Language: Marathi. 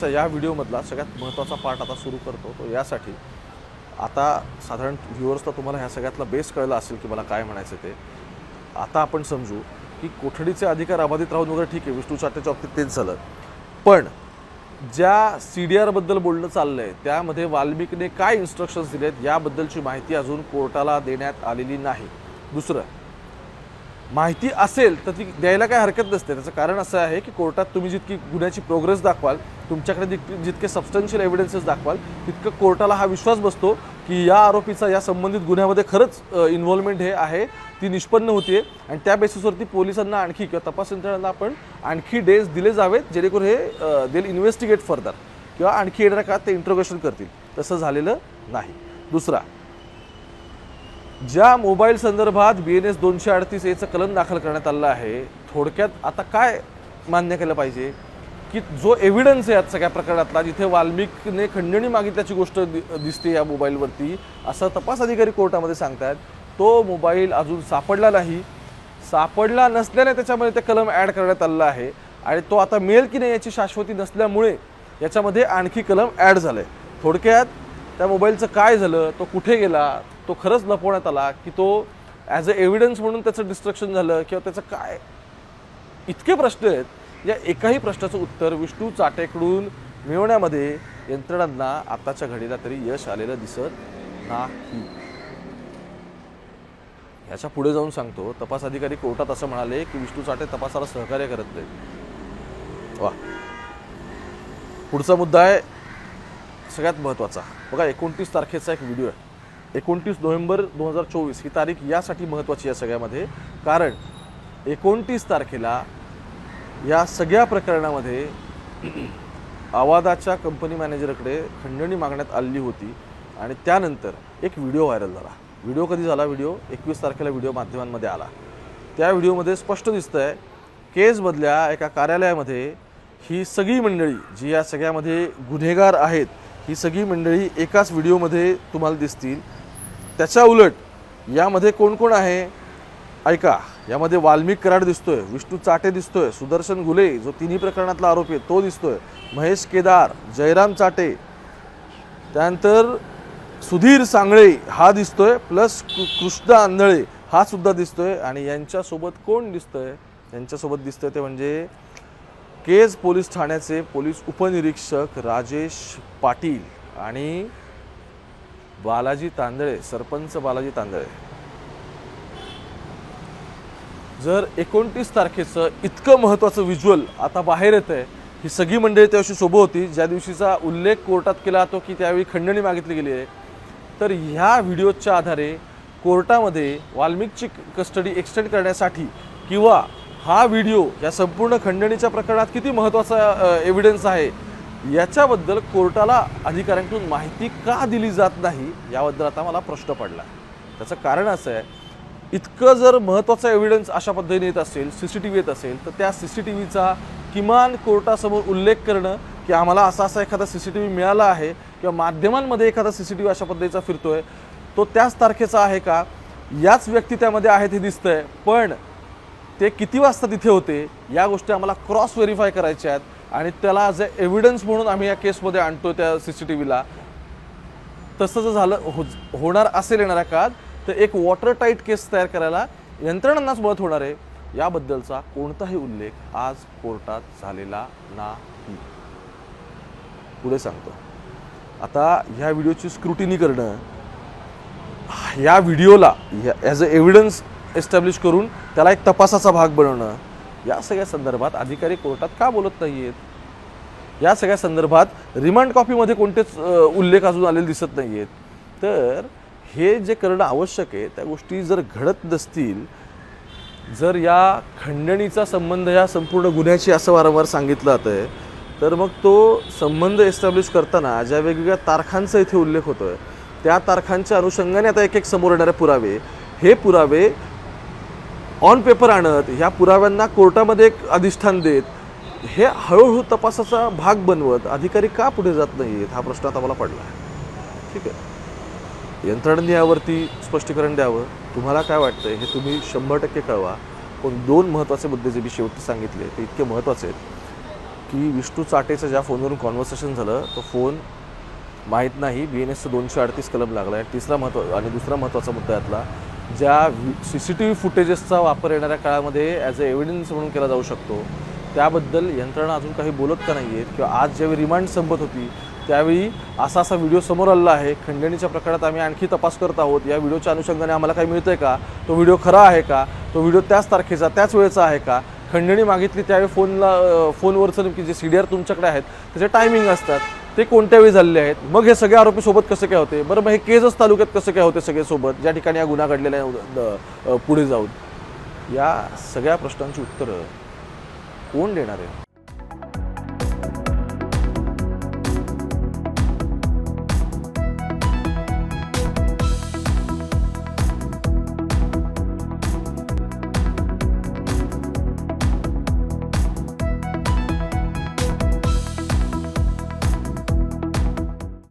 तर या व्हिडिओमधला सगळ्यात महत्त्वाचा पार्ट आता सुरू करतो. तो यासाठी आता साधारण व्ह्युअर्सला तुम्हाला ह्या सगळ्यातला बेस कळला असेल की मला काय म्हणायचं ते. आता आपण समजू की कोठडीचे अधिकार अबाधित राहून वगैरे ठीक आहे, विष्णू चाटेच्या बाबतीत तेच झालं. पण ज्या CDR बद्दल बोलणं चाललंय त्यामध्ये वाल्मिकने काय इन्स्ट्रक्शन्स दिलेत याबद्दलची माहिती अजून कोर्टाला देण्यात आलेली नाही. दुसरं, माहिती असेल तर ती द्यायला काय हरकत नसते. त्याचं कारण असं आहे की कोर्टात तुम्ही जितकी गुन्ह्याची प्रोग्रेस दाखवाल, तुमच्याकडे जितके सबस्टन्शियल एव्हिडन्सेस दाखवाल, तितकं कोर्टाला हा विश्वास बसतो की या आरोपीचा या संबंधित गुन्ह्यामध्ये खरंच इन्व्हॉल्वमेंट हे आहे, ती निष्पन्न होते. आणि त्या बेसिसवरती पोलिसांना आणखी किंवा तपास यंत्रणांना आपण आणखी डेज दिले जावेत, जेणेकरून हे दे इन्व्हेस्टिगेट फर्दर किंवा आणखी येणाऱ्या काळात ते इंट्रोगेशन करतील. तसं झालेलं नाही. दुसरा, ज्या मोबाईल संदर्भात BNS 238A कलम दाखल करण्यात आलं आहे, थोडक्यात आता काय मान्य केलं पाहिजे की जो एव्हिडन्स आहे या सगळ्या प्रकरणातला, जिथे वाल्मिकने खंडणी मागितल्याची गोष्ट दिसते या मोबाईलवरती, असं तपास अधिकारी कोर्टामध्ये सांगतात, तो मोबाईल अजून सापडला नाही. सापडला नसल्याने त्याच्यामध्ये ते कलम ॲड करण्यात आलेला आहे आणि तो आता मिळेल की नाही याची शाश्वती नसल्यामुळे याच्यामध्ये आणखी कलम ॲड झालं आहे. थोडक्यात त्या मोबाईलचं काय झालं, तो कुठे गेला, तो खरंच लपवण्यात आला की तो ॲज अ एव्हिडन्स म्हणून त्याचं डिस्ट्रक्शन झालं किंवा त्याचं काय, इतके प्रश्न आहेत. या एकाही प्रश्नाचं उत्तर विष्णू चाटेकडून मिळवण्यामध्ये यंत्रणांना आताच्या घडीला तरी यश आलेलं दिसत नाही. ह्याच्या पुढे जाऊन सांगतो, तपास अधिकारी कोर्टात असं म्हणाले की विष्णू चाटे तपासाला सहकार्य करत नाही. वा. पुढचा मुद्दा आहे सगळ्यात महत्त्वाचा. बघा, 29 तारखेचा एक व्हिडिओ आहे. 29 नोव्हेंबर 2024 ही तारीख यासाठी महत्त्वाची आहे सगळ्यामध्ये, कारण 29 तारखेला या सगळ्या प्रकरणामध्ये आवादाच्या कंपनी मॅनेजरकडे खंडणी मागण्यात आली होती आणि त्यानंतर एक व्हिडिओ व्हायरल झाला. व्हिडिओ कधी झाला? व्हिडिओ 21 तारखेला व्हिडिओ माध्यमांमध्ये आला. त्या व्हिडिओमध्ये स्पष्ट दिसतंय केसमधल्या एका कार्यालयामध्ये ही सगळी मंडळी जी या सगळ्यामध्ये गुन्हेगार आहेत, ही सगळी मंडळी एकाच व्हिडिओमध्ये तुम्हाला दिसतील. त्याच्या उलट यामध्ये कोण कोण आहे ऐका. यामध्ये वाल्मिक कराड दिसतोय, विष्णू चाटे दिसतोय, सुदर्शन गुले जो तिन्ही प्रकरणातला आरोपी आहे तो दिसतोय, महेश केदार, जयराम चाटे, त्यानंतर सुधीर सांगळे हा दिसतोय, प्लस कृष्णा आंधळे हा सुद्धा दिसतोय. आणि यांच्यासोबत कोण दिसतोय? यांच्यासोबत दिसतोय ते म्हणजे केज पोलीस ठाण्याचे पोलीस उपनिरीक्षक राजेश पाटील आणि बालाजी तांदळे, सरपंच बालाजी तांदळे. जर 29 तारखेचं इतकं महत्त्वाचं व्हिज्युअल आता बाहेर येत आहे, ही सगळी मंडळी त्या दिवशी सोबत होती ज्या दिवशीचा उल्लेख कोर्टात केला जातो की त्यावेळी खंडणी मागितली गेली आहे, तर ह्या व्हिडिओच्या आधारे कोर्टामध्ये वाल्मिकची कस्टडी एक्सटेंड करण्यासाठी किंवा हा व्हिडिओ या संपूर्ण खंडणीच्या प्रकरणात किती महत्त्वाचा एव्हिडन्स आहे याच्याबद्दल कोर्टाला अधिकाऱ्यांकडून माहिती का दिली जात नाही याबद्दल आता मला प्रश्न पडला. त्याचं कारण असं आहे, इतकं जर महत्त्वाचा एव्हिडन्स अशा पद्धतीने येत असेल, CCTV येत असेल, तर त्या CCTVचा किमान कोर्टासमोर उल्लेख करणं की आम्हाला असा एखादा CCTV मिळाला आहे किंवा माध्यमांमध्ये एखादा CCTV अशा पद्धतीचा फिरतोय, तो त्याच तारखेचा आहे का, याच व्यक्ती त्यामध्ये आहेत हे दिसतंय, पण ते किती वाजता तिथे होते या गोष्टी आम्हाला क्रॉस व्हेरीफाय करायच्या आहेत आणि त्याला ॲज अ एव्हिडन्स म्हणून आम्ही या केसमध्ये आणतो त्या CCTVला. तसं जर झालं होणार असेल येणाऱ्या काळात तर एक वॉटर टाईट केस तयार करायला यंत्रणांनाच मदत होणार आहे. याबद्दलचा कोणताही उल्लेख आज कोर्टात झालेला नाही. पुढे सांगतो, आता ह्या व्हिडिओची स्क्रुटिनी करणं, या व्हिडिओला ॲज अ एव्हिडन्स एस्टॅब्लिश करून त्याला एक तपासाचा भाग बनवणं, या सगळ्या संदर्भात अधिकारी कोर्टात का बोलत नाही आहेत? या सगळ्या संदर्भात रिमांड कॉपीमध्ये कोणतेच उल्लेख अजून आलेले दिसत नाही आहेत. तर हे जे करणं आवश्यक आहे त्या गोष्टी जर घडत नसतील, जर या खंडणीचा संबंध या संपूर्ण गुन्ह्याशी असं वारंवार सांगितलं जातं आहे, तर मग तो संबंध एस्टॅब्लिश करताना ज्या वेगवेगळ्या तारखांचा इथे उल्लेख होतो आहे त्या तारखांच्या अनुषंगाने आता एक एक समोर येणारे पुरावे, हे पुरावे ऑन पेपर आणत, ह्या पुराव्यांना कोर्टामध्ये एक अधिष्ठान देत, हे हळूहळू तपासाचा भाग बनवत अधिकारी का पुढे जात नाही आहेत हा प्रश्न आता मला पडला आहे. ठीक आहे, यंत्रणांनी यावरती स्पष्टीकरण द्यावं. तुम्हाला काय वाटतंय हे तुम्ही 100% कळवा. पण 2 महत्त्वाचे मुद्दे जे मी शेवटी सांगितले ते इतके महत्त्वाचे आहेत की विष्णू चाटेचं ज्या फोनवरून कॉन्व्हर्सेशन झालं तो फोन माहीत नाही, BNSचं 238 कलम लागला आहे. आणि दुसरा महत्त्वाचा मुद्दा यातला, ज्या CCTV फुटेजेसचा वापर येणाऱ्या काळामध्ये ॲज अ एव्हिडन्स म्हणून केला जाऊ शकतो, त्याबद्दल यंत्रणा अजून काही बोलत का नाही आहेत? किंवा आज ज्यावेळी रिमांड संपत होती त्यावेळी असा व्हिडिओ समोर आलेला आहे, खंडणीच्या प्रकरणात आम्ही आणखी तपास करत आहोत, या व्हिडिओच्या अनुषंगाने आम्हाला काही मिळतं आहे का, तो व्हिडिओ खरा आहे का, तो व्हिडिओ त्याच तारखेचा त्याच वेळेचा आहे का, खंडणी मागितली त्यावेळी फोनवरचं नेमकी जे CDR तुमच्याकडे आहेत त्याचे टायमिंग असतात ते कोणत्या वेळी झालेले आहेत, मग हे सगळे आरोपी सोबत कसे काय होते, बरं मग हे केजच तालुक्यात कसे काय होते सगळे सोबत ज्या ठिकाणी हा गुन्हा घडलेला पुढे जाऊन, या सगळ्या प्रश्नांची उत्तरं कोण देणार आहे?